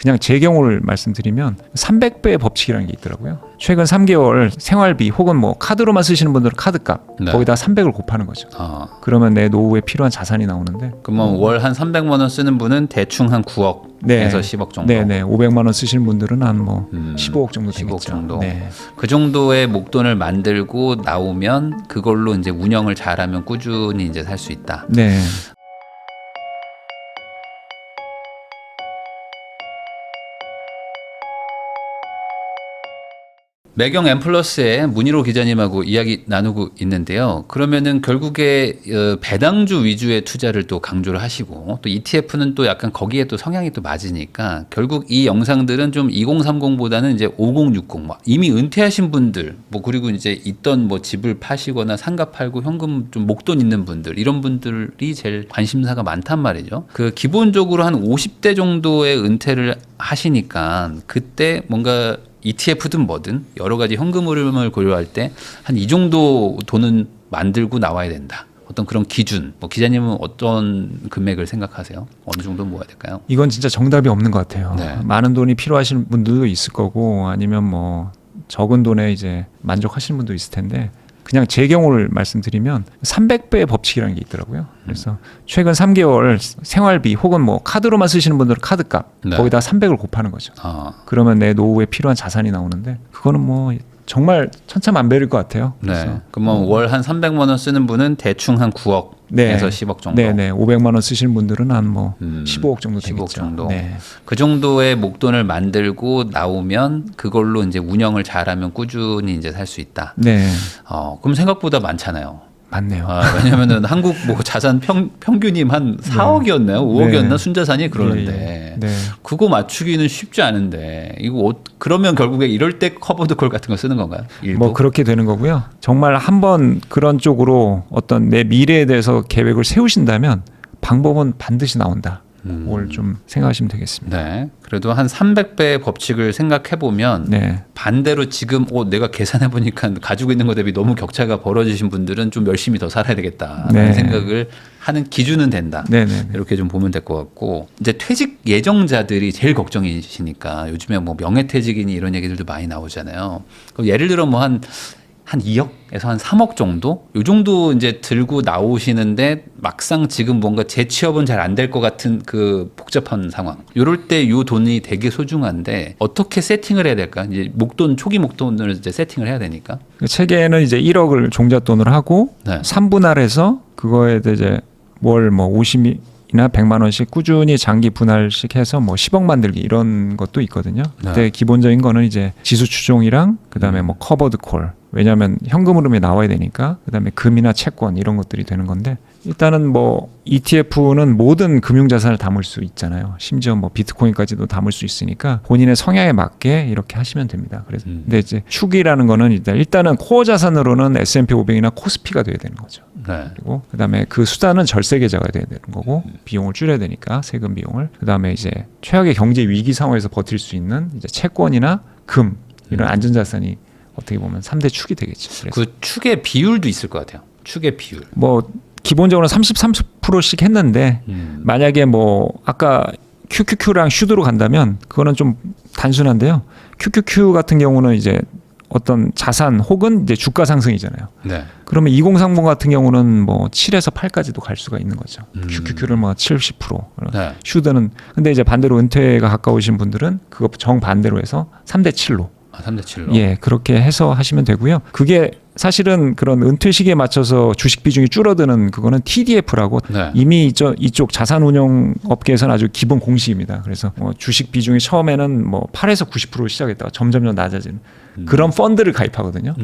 그냥 제 경우를 말씀드리면 300배의 법칙이라는 게 있더라고요. 최근 3개월 생활비 혹은 뭐 카드로만 쓰시는 분들은 카드값 거기다 300을 곱하는 거죠. 그러면 내 노후에 필요한 자산이 나오는데 그러면 월 한 300만 원 쓰는 분은 대충 한 9억에서 10억 정도. 네네. 500만 원 쓰시는 분들은 한 뭐 15억 정도 15억 되겠죠. 정도. 네. 그 정도의 목돈을 만들고 나오면 그걸로 이제 운영을 잘하면 꾸준히 이제 살 수 있다. 네. 매경 엠플러스의 문희로 기자님하고 이야기 나누고 있는데요. 그러면은 결국에 배당주 위주의 투자를 또 강조를 하시고 또 ETF는 또 약간 거기에 또 성향이 또 맞으니까 결국 이 영상들은 좀 2030보다는 이제 5060 뭐 이미 은퇴하신 분들 뭐 그리고 이제 있던 뭐 집을 파시거나 상가 팔고 현금 좀 목돈 있는 분들 이런 분들이 제일 관심사가 많단 말이죠. 그 기본적으로 한 50대 정도의 은퇴를 하시니까 그때 뭔가 ETF든 뭐든 여러 가지 현금 흐름을 고려할 때 한 이 정도 돈은 만들고 나와야 된다. 어떤 그런 기준. 뭐 기자님은 어떤 금액을 생각하세요? 어느 정도 모아야 될까요? 이건 진짜 정답이 없는 것 같아요. 네. 많은 돈이 필요하신 분들도 있을 거고 아니면 뭐 적은 돈에 이제 만족하시는 분도 있을 텐데 그냥 제 경우를 말씀드리면 300배의 법칙이라는 게 있더라고요. 그래서 최근 3개월 생활비 혹은 뭐 카드로만 쓰시는 분들은 카드값 거기다 300을 곱하는 거죠. 그러면 내 노후에 필요한 자산이 나오는데 그거는 뭐 정말 천차만별일 것 같아요. 네. 그러면 월 한 300만 원 쓰는 분은 대충 한 9억에서 10억 정도. 네네. 500만 원 쓰시는 분들은 한 뭐 15억 정도 15억 되겠죠. 정도. 네. 그 정도의 목돈을 만들고 나오면 그걸로 이제 운영을 잘하면 꾸준히 이제 살 수 있다. 네. 그럼 생각보다 많잖아요. 맞네요. 왜냐면은 한국 뭐 자산 평균이 한 4억이었나요? 5억이었나? 네. 순자산이 그러는데 네. 그거 맞추기는 쉽지 않은데 이거 그러면 결국에 이럴 때 커버드 콜 같은 거 쓰는 건가요? 일부? 뭐 그렇게 되는 거고요. 정말 한번 그런 쪽으로 어떤 내 미래에 대해서 계획을 세우신다면 방법은 반드시 나온다. 뭘 좀 생각하시면 되겠습니다. 네. 그래도 한 300배의 법칙을 생각해 보면 반대로 지금 내가 계산해 보니까 가지고 있는 것 대비 너무 격차가 벌어지신 분들은 좀 열심히 더 살아야 되겠다라는 생각을 하는 기준은 된다. 이렇게 좀 보면 될 것 같고 이제 퇴직 예정자들이 제일 걱정이시니까 요즘에 뭐 명예퇴직이니 이런 얘기들도 많이 나오잖아요. 그럼 예를 들어 뭐 한 2억에서 한 3억 정도? 요 정도 이제 들고 나오시는데 막상 지금 뭔가 재취업은 잘 안 될 것 같은 그 복잡한 상황. 요럴 때 요 돈이 되게 소중한데 어떻게 세팅을 해야 될까? 이제 초기 목돈을 이제 세팅을 해야 되니까. 책에는 이제 1억을 종잣돈으로 하고 3분할해서 그거에 이제 월 뭐 50이나 100만 원씩 꾸준히 장기 분할씩 해서 뭐 10억 만들기 이런 것도 있거든요. 근데 기본적인 거는 이제 지수 추종이랑 그다음에 뭐 커버드 콜. 왜냐하면 현금 흐름이 나와야 되니까 그다음에 금이나 채권 이런 것들이 되는 건데 일단은 뭐 ETF는 모든 금융자산을 담을 수 있잖아요. 심지어 뭐 비트코인까지도 담을 수 있으니까 본인의 성향에 맞게 이렇게 하시면 됩니다. 그래서 근데 이제 축이라는 거는 일단은 코어 자산으로는 S&P 500이나 코스피가 돼야 되는 거죠. 그리고 그다음에 그 수단은 절세 계좌가 돼야 되는 거고 비용을 줄여야 되니까 세금 비용을 그다음에 이제 최악의 경제 위기 상황에서 버틸 수 있는 이제 채권이나 금 이런 안전자산이 어떻게 보면 3대 축이 되겠죠. 그 축의 비율도 있을 것 같아요. 축의 비율. 뭐 기본적으로 30%씩 했는데 만약에 뭐 아까 QQQ랑 슈드로 간다면 그거는 좀 단순한데요. QQQ 같은 경우는 이제 어떤 자산 혹은 이제 주가 상승이잖아요. 그러면 2030 같은 경우는 뭐 7에서 8까지도 갈 수가 있는 거죠. QQQ를 뭐 70%. 슈드는 근데 이제 반대로 은퇴가 가까우신 분들은 그거 정반대로 해서 3대 7로. 3대 7로. 예, 그렇게 해서 하시면 되고요. 그게 사실은 그런 은퇴 시기에 맞춰서 주식 비중이 줄어드는 그거는 TDF라고 이미 이쪽 자산운용 업계에서는 아주 기본 공식입니다. 그래서 뭐 주식 비중이 처음에는 뭐 8에서 90% 시작했다가 점점 낮아지는 그런 펀드를 가입하거든요.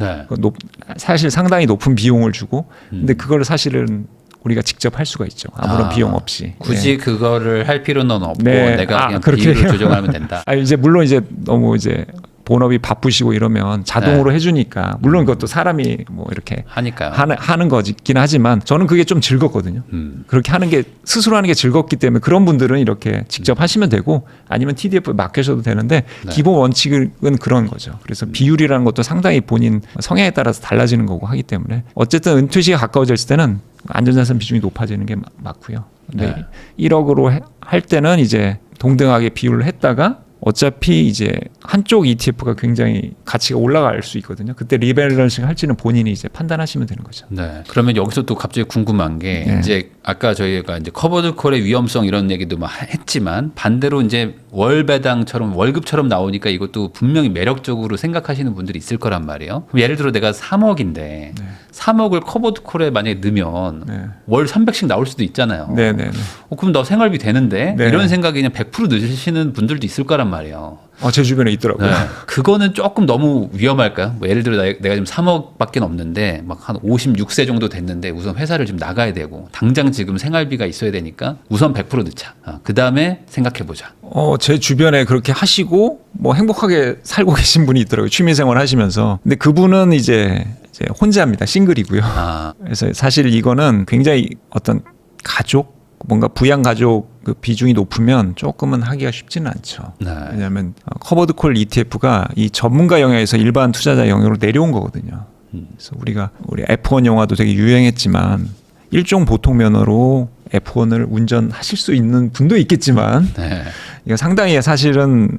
사실 상당히 높은 비용을 주고 근데 그걸 사실은 우리가 직접 할 수가 있죠. 아무런 비용 없이. 굳이 그거를 할 필요는 없고 내가 그냥 비율을 조정하면 된다. 이제 물론 이제 너무 이제 본업이 바쁘시고 이러면 자동으로 해주니까 물론 그것도 사람이 뭐 이렇게 하니까요. 하는 거긴 하지만 저는 그게 좀 즐겁거든요. 그렇게 하는 게 스스로 하는 게 즐겁기 때문에 그런 분들은 이렇게 직접 하시면 되고 아니면 TDF에 맡기셔도 되는데 기본 원칙은 그런 거죠. 그래서 비율이라는 것도 상당히 본인 성향에 따라서 달라지는 거고 하기 때문에 어쨌든 은퇴 시기가 가까워졌을 때는 안전자산 비중이 높아지는 게 맞고요. 근데 1억으로 할 때는 이제 동등하게 비율을 했다가 어차피 이제 한쪽 ETF가 굉장히 가치가 올라갈 수 있거든요. 그때 리밸런싱 할지는 본인이 이제 판단하시면 되는 거죠. 네. 그러면 여기서 또 갑자기 궁금한 게 네. 이제 아까 저희가 이제 커버드 콜의 위험성 이런 얘기도 막 했지만 반대로 이제 월 배당처럼 월급처럼 나오니까 이것도 분명히 매력적으로 생각하시는 분들이 있을 거란 말이에요. 그럼 예를 들어 내가 3억인데 3억을 커버드 콜에 만약에 넣으면 네. 월 300씩 나올 수도 있잖아요. 네네네. 그럼 너 생활비 되는데 네. 이런 생각이 그냥 100% 넣으시는 분들도 있을 거란 말이에요. 제 주변에 있더라고요. 네. 그거는 조금 너무 위험할까요? 뭐 예를 들어 내가 지금 3억밖에 없는데 막 한 56세 정도 됐는데 우선 회사를 좀 나가야 되고 당장 지금 생활비가 있어야 되니까 우선 100% 넣자. 그 다음에 생각해보자. 제 주변에 그렇게 하시고 뭐 행복하게 살고 계신 분이 있더라고요. 취미생활 하시면서. 근데 그분은 이제 혼자입니다. 싱글이고요. 그래서 사실 이거는 굉장히 어떤 가족, 뭔가 부양 가족 그 비중이 높으면 조금은 하기가 쉽지는 않죠. 네. 왜냐하면 커버드 콜 ETF가 이 전문가 영역에서 일반 투자자 영역으로 내려온 거거든요. 그래서 우리 F1 영화도 되게 유행했지만 일종 보통 면허로 F1을 운전하실 수 있는 분도 있겠지만 네. 이거 상당히 사실은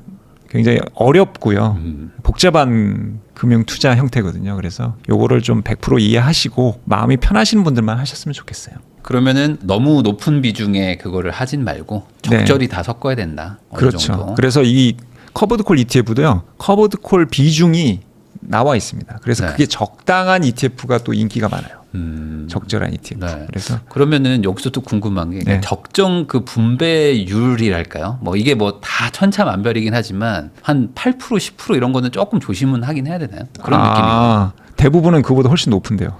굉장히 어렵고요. 복잡한 금융 투자 형태거든요. 그래서 요거를 좀 100% 이해하시고 마음이 편하신 분들만 하셨으면 좋겠어요. 그러면은 너무 높은 비중에 그거를 하진 말고 적절히 다 섞어야 된다. 어느 그렇죠. 정도. 그래서 이 커버드 콜 ETF도요. 커버드 콜 비중이 나와 있습니다. 그래서 네. 그게 적당한 ETF가 또 인기가 많아요. 적절한 ETF. 네. 그래서 그러면은 여기서 또 궁금한 게 네. 적정 그 분배율이랄까요? 뭐 이게 뭐 다 천차만별이긴 하지만 한 8% 10% 이런 거는 조금 조심은 하긴 해야 되나요? 그런 느낌이에요. 대부분은 그보다 훨씬 높은데요.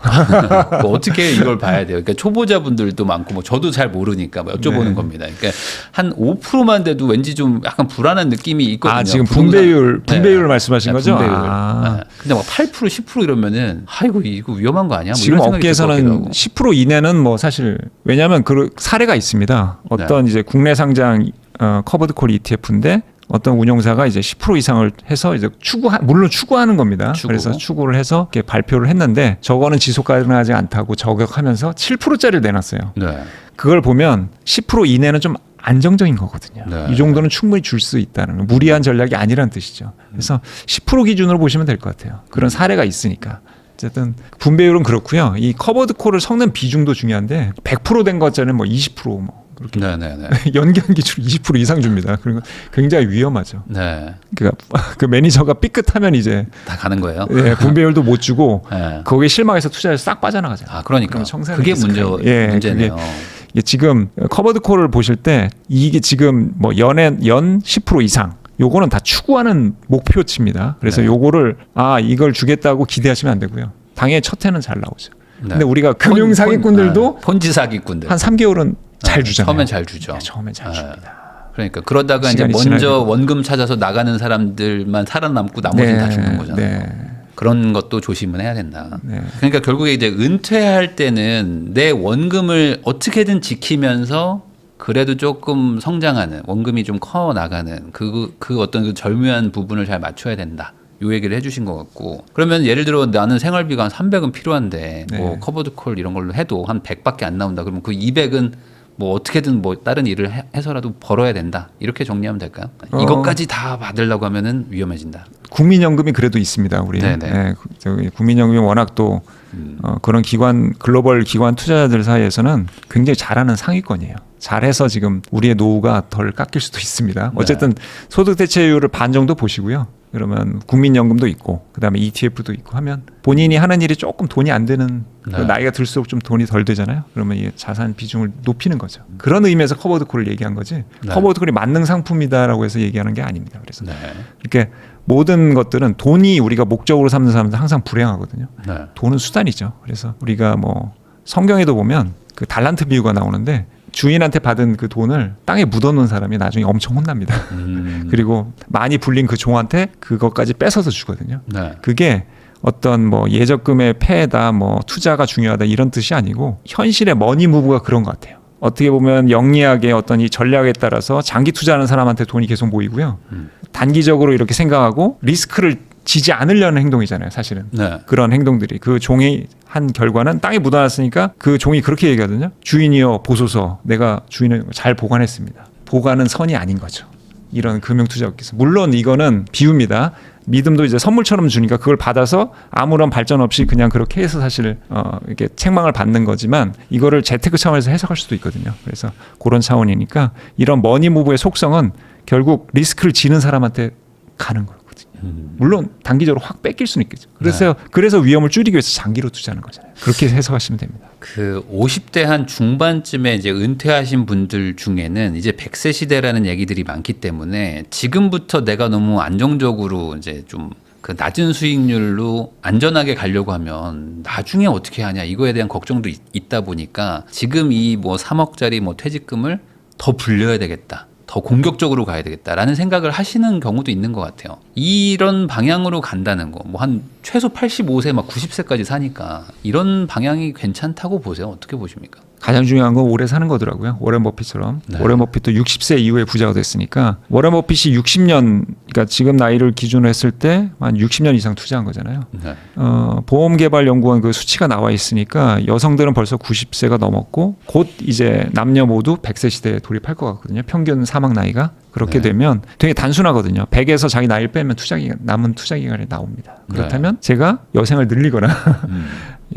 뭐 어떻게 이걸 봐야 돼요? 그러니까 초보자분들도 많고 뭐 저도 잘 모르니까 뭐 여쭤보는 네. 겁니다. 그러니까 한 5%만 돼도 왠지 좀 약간 불안한 느낌이 있거든요. 지금 부동산. 분배율 말씀하신 네, 거죠? 분배율. 네. 근데 막 8% 10% 이러면은 아이고 이거 위험한 거 아니야? 뭐 지금 이런 생각이 들 것 같기도 업계에서는 하고. 10% 이내는 뭐 사실 왜냐하면 그 사례가 있습니다. 어떤 이제 국내 상장 커버드 콜 ETF인데 어떤 운용사가 이제 10% 이상을 해서 이제 물론 추구하는 겁니다. 추구. 그래서 추구를 해서 이렇게 발표를 했는데 저거는 지속 가능하지 않다고 저격하면서 7%짜리를 내놨어요. 네. 그걸 보면 10% 이내는 좀 안정적인 거거든요. 네. 이 정도는 충분히 줄 수 있다는 거. 무리한 전략이 아니라는 뜻이죠. 그래서 10% 기준으로 보시면 될 것 같아요. 그런 사례가 있으니까. 어쨌든 분배율은 그렇고요. 이 커버드 콜을 섞는 비중도 중요한데 100% 된 것짜리는 뭐 20% 뭐 그렇게 네네네. 연기한 기준 20% 이상 줍니다. 그리고 굉장히 위험하죠. 네. 그 매니저가 삐끗하면 이제 다 가는 거예요. 분배율도 못 주고 네. 거기에 실망해서 투자를 싹 빠져나가잖아요. 그러니까 그러면 청산이 그게 계속 문제네요. 이게 지금 커버드 콜을 보실 때 이게 지금 뭐 연 10% 이상 요거는 다 추구하는 목표치입니다. 그래서 네. 요거를 이걸 주겠다고 기대하시면 안 되고요. 당연히 첫 해는 잘 나오죠. 네. 근데 우리가 금융 사기꾼들도 폰지 사기꾼들 한 3개월은 잘 주잖아요. 처음엔 잘 주죠. 네, 처음엔 잘 네. 줍니다. 그러니까 그러다가 이제 시간이 먼저 지나고. 원금 찾아서 나가는 사람들만 살아남고 나머지는 다 죽는 거잖아요. 네. 그런 것도 조심은 해야 된다. 네. 그러니까 결국에 이제 은퇴할 때는 내 원금을 어떻게든 지키면서 그래도 조금 성장하는 원금이 좀 커 나가는 그 어떤 그 절묘한 부분을 잘 맞춰야 된다. 요 얘기를 해주신 것 같고 그러면 예를 들어 나는 생활비가 한 300은 필요한데 네. 뭐 커버드 콜 이런 걸로 해도 한 100밖에 안 나온다. 그러면 그 200은 뭐 어떻게든 뭐 다른 일을 해서라도 벌어야 된다. 이렇게 정리하면 될까요? 이것까지 다 받으려고 하면은 위험해진다. 국민연금이 그래도 있습니다. 우리 네네. 국민연금이 워낙 또 그런 기관 글로벌 기관 투자자들 사이에서는 굉장히 잘하는 상위권이에요. 잘해서 지금 우리의 노후가 덜 깎일 수도 있습니다. 어쨌든 소득 대체율을 반 정도 보시고요. 그러면 국민연금도 있고 그다음에 ETF도 있고 하면 본인이 하는 일이 조금 돈이 안 되는 나이가 들수록 좀 돈이 덜 되잖아요. 그러면 이 자산 비중을 높이는 거죠. 그런 의미에서 커버드 콜을 얘기한 거지. 커버드 콜이 만능 상품이다라고 해서 얘기하는 게 아닙니다. 그래서 이렇게 모든 것들은 돈이 우리가 목적으로 삼는 사람들 항상 불행하거든요. 돈은 수단이죠. 그래서 우리가 뭐 성경에도 보면 그 달란트 비유가 나오는데 주인한테 받은 그 돈을 땅에 묻어놓은 사람이 나중에 엄청 혼납니다. 그리고 많이 불린 그 종한테 그것까지 뺏어서 주거든요. 그게 어떤 뭐 예적금의 폐해다, 뭐 투자가 중요하다 이런 뜻이 아니고 현실의 머니 무브가 그런 것 같아요. 어떻게 보면 영리하게 어떤 이 전략에 따라서 장기 투자하는 사람한테 돈이 계속 모이고요. 단기적으로 이렇게 생각하고 리스크를 지지 않으려는 행동이잖아요, 사실은. 그런 행동들이 그 종이 한 결과는 땅에 묻어놨으니까 그 종이 그렇게 얘기하거든요. 주인이여 보소서, 내가 주인을 잘 보관했습니다. 보관은 선이 아닌 거죠. 이런 금융 투자업계에서. 물론 이거는 비유입니다. 믿음도 이제 선물처럼 주니까 그걸 받아서 아무런 발전 없이 그냥 그렇게 해서 사실 이렇게 책망을 받는 거지만 이거를 재테크 차원에서 해석할 수도 있거든요. 그래서 그런 차원이니까 이런 머니무브의 속성은 결국 리스크를 지는 사람한테 가는 거거든요. 물론 단기적으로 확 뺏길 수는 있겠죠. 그래서 위험을 줄이기 위해서 장기로 투자하는 거잖아요. 그렇게 해석하시면 됩니다. 그 50대 한 중반쯤에 이제 은퇴하신 분들 중에는 이제 100세 시대라는 얘기들이 많기 때문에 지금부터 내가 너무 안정적으로 이제 좀 그 낮은 수익률로 안전하게 가려고 하면 나중에 어떻게 하냐 이거에 대한 걱정도 있다 보니까 지금 이 뭐 3억짜리 뭐 퇴직금을 더 불려야 되겠다. 더 공격적으로 가야 되겠다라는 생각을 하시는 경우도 있는 것 같아요. 이런 방향으로 간다는 거, 뭐 한 최소 85세, 막 90세까지 사니까 이런 방향이 괜찮다고 보세요. 어떻게 보십니까? 가장 중요한 건 오래 사는 거더라고요. 워렌 버핏처럼. 네. 워렌 버핏도 60세 이후에 부자가 됐으니까 워렌 버핏이 60년, 그러니까 지금 나이를 기준으로 했을 때 한 60년 이상 투자한 거잖아요. 네. 보험개발연구원 그 수치가 나와 있으니까 여성들은 벌써 90세가 넘었고 곧 이제 남녀 모두 100세 시대에 돌입할 것 같거든요. 평균 사망 나이가. 그렇게 네. 되면 되게 단순하거든요. 100에서 자기 나이를 빼면 남은 투자 기간이 나옵니다. 그렇다면 제가 여생을 늘리거나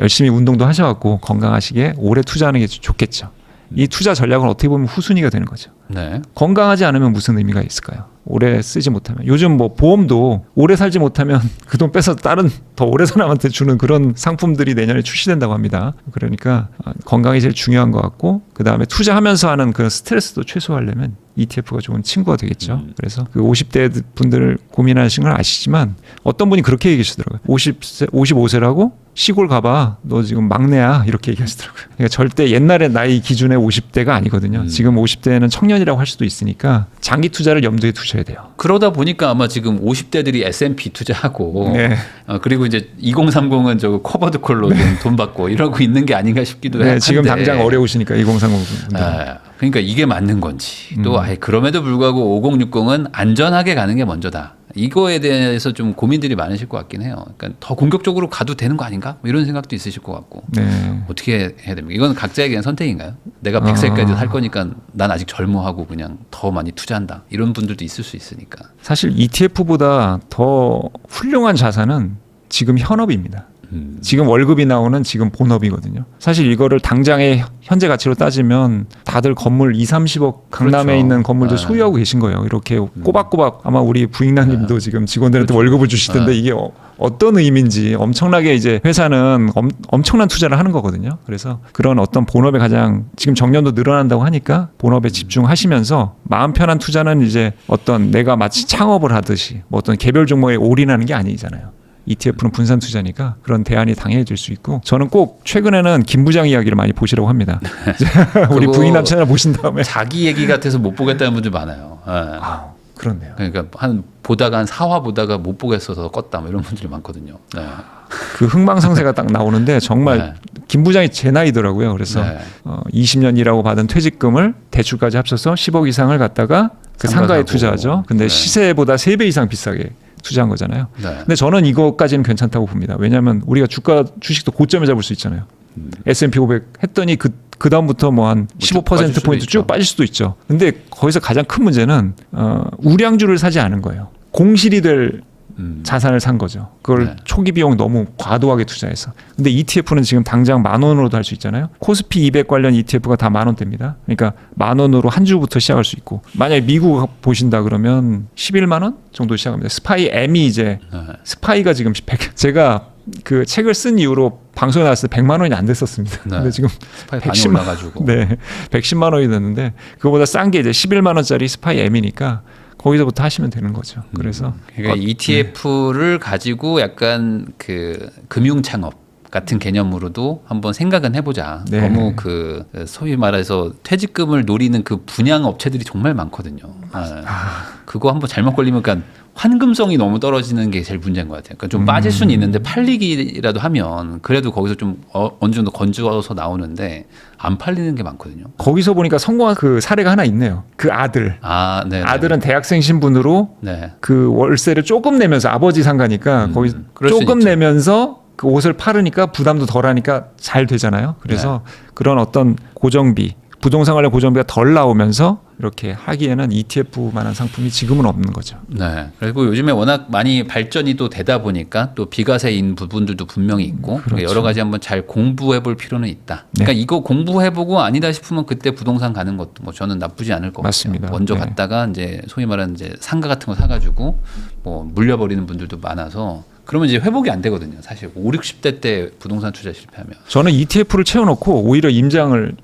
열심히 운동도 하셔갖고 건강하시게 오래 투자하는 게 좋겠죠. 이 투자 전략은 어떻게 보면 후순위가 되는 거죠. 네. 건강하지 않으면 무슨 의미가 있을까요? 오래 쓰지 못하면. 요즘 뭐 보험도 오래 살지 못하면 그 돈 빼서 다른 더 오래 산 사람한테 주는 그런 상품들이 내년에 출시된다고 합니다. 그러니까 건강이 제일 중요한 것 같고 그다음에 투자하면서 하는 그 스트레스도 최소화하려면 ETF가 좋은 친구가 되겠죠. 그래서 그 50대 분들 고민하시는 걸 아시지만 어떤 분이 그렇게 얘기하시더라고요. 55세라고 시골 가봐. 너 지금 막내야. 이렇게 얘기하시더라고요. 그러니까 절대 옛날의 나이 기준의 50대가 아니거든요. 지금 50대는 청년이라고 할 수도 있으니까 장기 투자를 염두에 두셔야 돼요. 그러다 보니까 아마 지금 50대들이 S&P 투자하고 네. 그리고 이제 2030은 저 커버드 콜로 돈 받고 이러고 있는 게 아닌가 싶기도 네, 한데 지금 당장 어려우시니까 2030 분들. 그러니까 이게 맞는 건지 또 그럼에도 불구하고 5060은 안전하게 가는 게 먼저다. 이거에 대해서 좀 고민들이 많으실 것 같긴 해요. 그러니까 더 공격적으로 가도 되는 거 아닌가? 뭐 이런 생각도 있으실 것 같고. 네. 어떻게 해야 됩니까? 이건 각자에게 대한 선택인가요? 내가 100세까지 살 거니까 난 아직 젊어하고 그냥 더 많이 투자한다. 이런 분들도 있을 수 있으니까. 사실 ETF보다 더 훌륭한 자산은 지금 현업입니다. 지금 월급이 나오는 지금 본업이거든요. 사실 이거를 당장의 현재 가치로 따지면 다들 건물 2-30억 강남에 그렇죠. 있는 건물들 네. 소유하고 계신 거예요. 이렇게 꼬박꼬박 아마 우리 부인나님도 지금 직원들한테 그렇죠. 월급을 주실 텐데 이게 어떤 의미인지 엄청나게 이제 회사는 엄청난 투자를 하는 거거든요. 그래서 그런 어떤 본업에 가장 지금 정년도 늘어난다고 하니까 본업에 집중하시면서 마음 편한 투자는 이제 어떤 내가 마치 창업을 하듯이 뭐 어떤 개별 종목에 올인하는 게 아니잖아요. ETF는 분산 투자니까 그런 대안이 당해질 수 있고 저는 꼭 최근에는 김 부장 이야기를 많이 보시라고 합니다. 우리 부인남 채널 보신 다음에 자기 얘기 같아서 못 보겠다는 분들 많아요. 그렇네요. 그러니까 한 4화 보다가 못 보겠어서 껐다 뭐 이런 분들이 많거든요. 네. 그 흥망성쇠가 딱 나오는데 정말 김 부장이 제 나이더라고요. 그래서 20년 일하고 받은 퇴직금을 대출까지 합쳐서 10억 이상을 갖다가 그 상가에 투자하죠. 근데 시세보다 3배 이상 비싸게 투자한 거잖아요. 근데 저는 이거까지는 괜찮다고 봅니다. 왜냐하면 우리가 주식도 고점에 잡을 수 있잖아요. S&P 500 했더니 그 다음부터 뭐 한 15%포인트 쭉 빠질 수도 있죠. 근데 거기서 가장 큰 문제는 우량주를 사지 않은 거예요. 공실이 될 자산을 산 거죠. 그걸 초기 비용 너무 과도하게 투자해서. 근데 ETF는 지금 당장 10,000원으로도 할 수 있잖아요. 코스피 200 관련 ETF가 다 10,000원대입니다. 그러니까 10,000원으로 한 주부터 시작할 수 있고 만약에 미국 보신다 그러면 11만 원 정도 시작합니다. 스파이 M이 이제 스파이가 지금 제가 그 책을 쓴 이후로 방송에 나왔을 때 100만 원이 안 됐었습니다. 근데 지금 스파이 많이 올라가지고 110만 원이 됐는데 그거보다 싼 게 이제 11만 원짜리 스파이 M이니까 거기서부터 하시면 되는 거죠. 그래서 그러니까 ETF를 가지고 약간 그 금융 창업 같은 개념으로도 한번 생각은 해보자. 너무 그 소위 말해서 퇴직금을 노리는 그 분양 업체들이 정말 많거든요. 그거 한번 잘못 걸리면 그러니까 환금성이 너무 떨어지는 게 제일 문제인 것 같아요. 그러니까 좀 빠질 수는 있는데 팔리기라도 하면 그래도 거기서 좀 어느 정도 건져서 나오는데 안 팔리는 게 많거든요. 거기서 보니까 성공한 그 사례가 하나 있네요. 그 아들. 아들은 대학생 신분으로 그 월세를 조금 내면서 아버지 상가니까 거기 조금 내면서 그 옷을 팔으니까 부담도 덜하니까 잘 되잖아요. 그래서 그런 어떤 고정비 부동산 관련 고정비가 덜 나오면서 이렇게 하기에는 ETF만한 상품이 지금은 없는 거죠. 네. 그리고 요즘에 워낙 많이 발전이 또 되다 보니까 또 비과세인 부분들도 분명히 있고 그렇죠. 여러 가지 한번 잘 공부해 볼 필요는 있다. 네. 그러니까 이거 공부해 보고 아니다 싶으면 그때 부동산 가는 것도 뭐 저는 나쁘지 않을 것 맞습니다. 같아요. 먼저 네. 갔다가 이제 소위 말하는 이제 상가 같은 거 사가지고 뭐 물려버리는 분들도 많아서 그러면 이제 회복이 안 되거든요. 사실 5, 60대 때 부동산 투자 실패하면. 저는 ETF를 채워놓고 오히려 임장을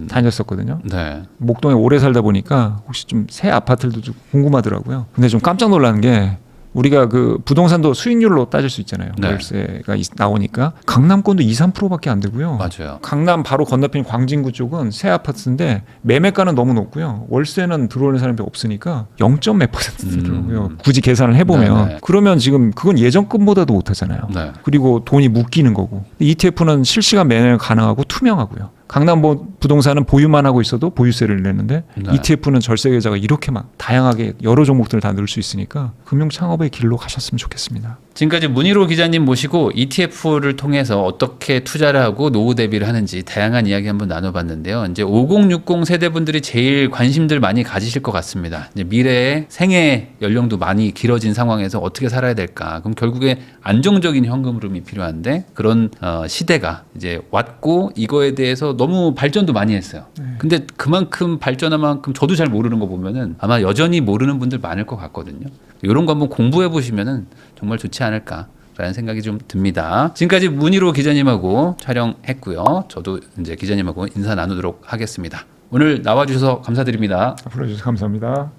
다녔었거든요. 네. 목동에 오래 살다 보니까 혹시 좀 새 아파트들도 좀 궁금하더라고요. 근데 좀 깜짝 놀란 게 우리가 그 부동산도 수익률로 따질 수 있잖아요. 네. 월세가 나오니까 강남권도 2, 3%밖에 안 되고요. 맞아요. 강남 바로 건너편 광진구 쪽은 새 아파트인데 매매가는 너무 높고요. 월세는 들어오는 사람이 없으니까 0.몇 %더라고요. 굳이 계산을 해보면. 네네. 그러면 지금 그건 예전급보다도 못하잖아요. 네. 그리고 돈이 묶이는 거고. ETF는 실시간 매매 가능하고 투명하고요. 강남 부동산은 보유만 하고 있어도 보유세를 내는데 네. ETF는 절세 계좌가 이렇게 막 다양하게 여러 종목들을 다 넣을 수 있으니까 금융 창업의 길로 가셨으면 좋겠습니다. 지금까지 문희로 기자님 모시고 ETF를 통해서 어떻게 투자를 하고 노후 대비를 하는지 다양한 이야기 한번 나눠봤는데요. 이제 5060 세대분들이 제일 관심들 많이 가지실 것 같습니다. 이제 미래의 생애 연령도 많이 길어진 상황에서 어떻게 살아야 될까? 그럼 결국에 안정적인 현금 흐름이 필요한데 그런 시대가 이제 왔고 이거에 대해서 너무 발전도 많이 했어요. 근데 그만큼 발전한 만큼 저도 잘 모르는 거 보면은 아마 여전히 모르는 분들 많을 것 같거든요. 이런 거 한번 공부해 보시면은 정말 좋지 않을까라는 생각이 좀 듭니다. 지금까지 문희로 기자님하고 촬영했고요. 저도 이제 기자님하고 인사 나누도록 하겠습니다. 오늘 나와주셔서 감사드립니다. 불러주셔서 감사합니다.